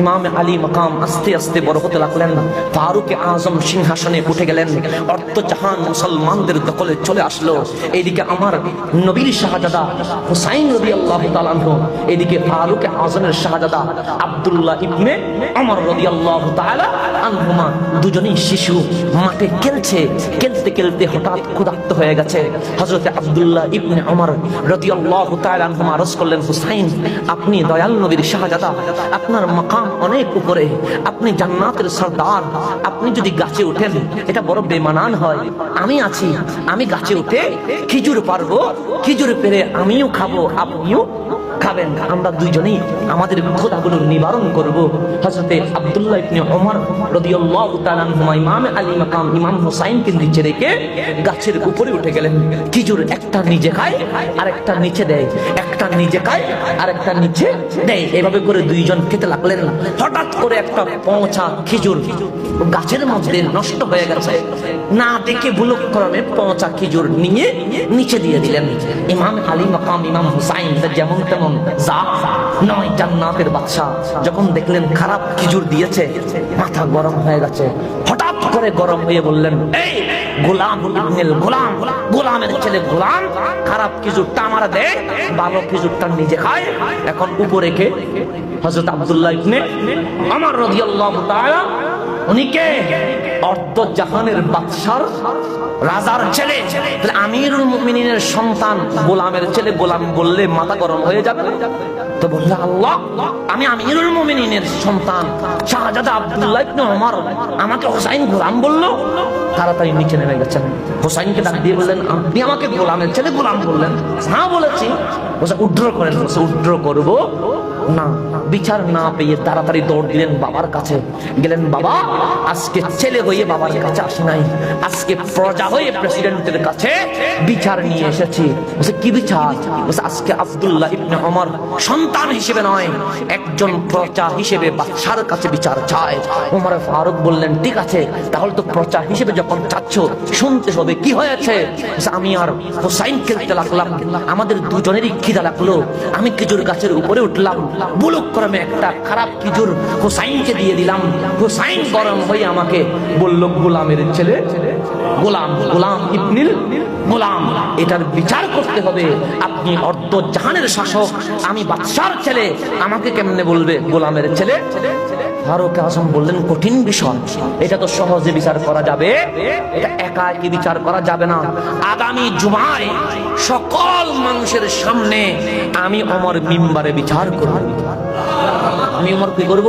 ইমাম আলী মাকাম আস্তে আস্তে বড় হতে লাগলেন। ফারুক আজম সিংহাসনে উঠে গেলেন। অর্ধ জাহান মুসলমানদের দখলে চলে আসলো। এইদিকে আমার নবীর শাহজাদা হুসাইন রাদিয়াল্লাহু তাআলা আনহু, এদিকে ফারুক আজমের শাহজাদা আব্দুল্লাহ ইবনে ওমর রাদিয়াল্লাহু তাআলা আনহুমা, দুজনেই শিশু, মাঠে খেলছে। খেলতে খেলতে হঠাৎ ক্ষুধার্ত হয়ে গেছে। হযরত আব্দুল্লাহ ইবনে ওমর রাদিয়াল্লাহু তাআলা আনহুমা আরজ করলেন, হুসাইন, আপনি দয়াল নবীর শাহজাদা, আপনার মাকাম অনেক উপরে, আপনি জান্নাতের সরদার, আপনি যদি গাছে উঠেন এটা বড় বেমানান হয়। আমি আছি, আমি গাছে উঠে খেজুর পারবো, খেজুর পেরে আমিও খাবো, আপনিও খাবেন, আমরা দুইজনেই আমাদের ক্ষুধাগুলো নিবারণ করব। হযরতে আব্দুল্লাহ ইবনে ওমর রাদিয়াল্লাহু তাআলা আনহুমা ইমাম আলী মাকাম ইমাম হুসাইনকে নিচে রেখে গাছের উপরে উঠে গেলেন। খেজুর একটা নিজে খায় আর একটা নিচে দেয়, একটা নিজে খায় আর একটা নিচে দেয়, এভাবে করে দুইজন খেতে লাগলেন। হঠাৎ করে একটা পচা খেজুর গাছের মধ্যে নষ্ট হয়ে গেছে। না দেখে ভুলক্রমে পচা খেজুর নিয়ে নিচে দিয়ে দিলেন। ইমাম আলী মাকাম ইমাম হুসাইন যেমন তেমন জাত নয়, জান্নাতের বাদশা, যখন দেখলেন খারাপ খেজুর দিয়েছে, মাথা গরম হয়ে গেছে। হঠাৎ করে গরম হয়ে বললেন, এই গোলাম ইবনুল গোলাম, গোলামের ছেলে গোলাম, খারাপ খেজুরটা আমার দে, ভালো খেজুরটা নিজে খায়। এখন উপরে কে? হযরত আব্দুল্লাহ ইবনে ওমর রাদিয়াল্লাহু তাআলা, উনি কে? অর্ধ জাহানের বাদশার রাজার ছেলে, আমিরুল মুমিনিনের সন্তান, গোলামের ছেলে গোলাম বললে মাথা গরম হয়ে যাবে। তো বললে, আল্লাহ, আমি আমিরুল মুমিনিনের সন্তান শাহজাদা আব্দুল্লাহ ইবনে ওমর, আমাকে হুসাইন গোলাম বললো। তাড়াতাড়ি নিচে নেমে গেছেন। হুসাইনকে ডাক দিয়ে বললেন, আপনি আমাকে গোলামের ছেলে গোলাম বললেন? হ্যাঁ বলেছি। উড্র করেন। উড্র করবো না। বিচার না পেয়ে তাড়াতাড়ি দৌড় দিলেন বাবার কাছে। গেলেন, বাবা, আজকে ছেলে হয়ে বাবার কাছে আসি নাই, আজকে প্রজা হয়ে প্রেসিডেন্টের কাছে বিচার নিয়ে এসেছি। কি বিচার? আজকে আব্দুল্লাহ ইবনে ওমর সন্তান হিসেবে নয়, একজন প্রজা হিসেবে বাদশার কাছে বিচার চায়। ওমর ফারুক বললেন, ঠিক আছে, তাহলে তো প্রজা হিসেবে যখন চাচ্ছ শুনতে হবে, কি হয়েছে? আমি আর হুসাইন খেলতে লাগলাম, আমাদের দুজনেরই খিদা লাগলো, আমি খেজুর গাছের উপরে উঠলাম, বুলুক্রমে একটা খারাপ খেজুর হুসাইনকে দিয়ে দিলাম। হুসাইন গরম হয়ে আমাকে বলল, গোলামের ছেলে গোলাম, গোলাম ইবনুল গোলাম, এটার বিচার করতে হবে। আপনি অর্ধ জাহানের শাসক, আমি বাদশার ছেলে, আমাকে কেমনে বলবে গোলামের ছেলে? ফারুক আজম বললেন, কঠিন বিষয়, এটা তো সহজে বিচার করা যাবে, এটা একা কি বিচার করা যাবে না। আগামী জুমায় সকল মানুষের সামনে আমি ওমর মিম্বারে বিচার করব। আমি ওমর কি করব?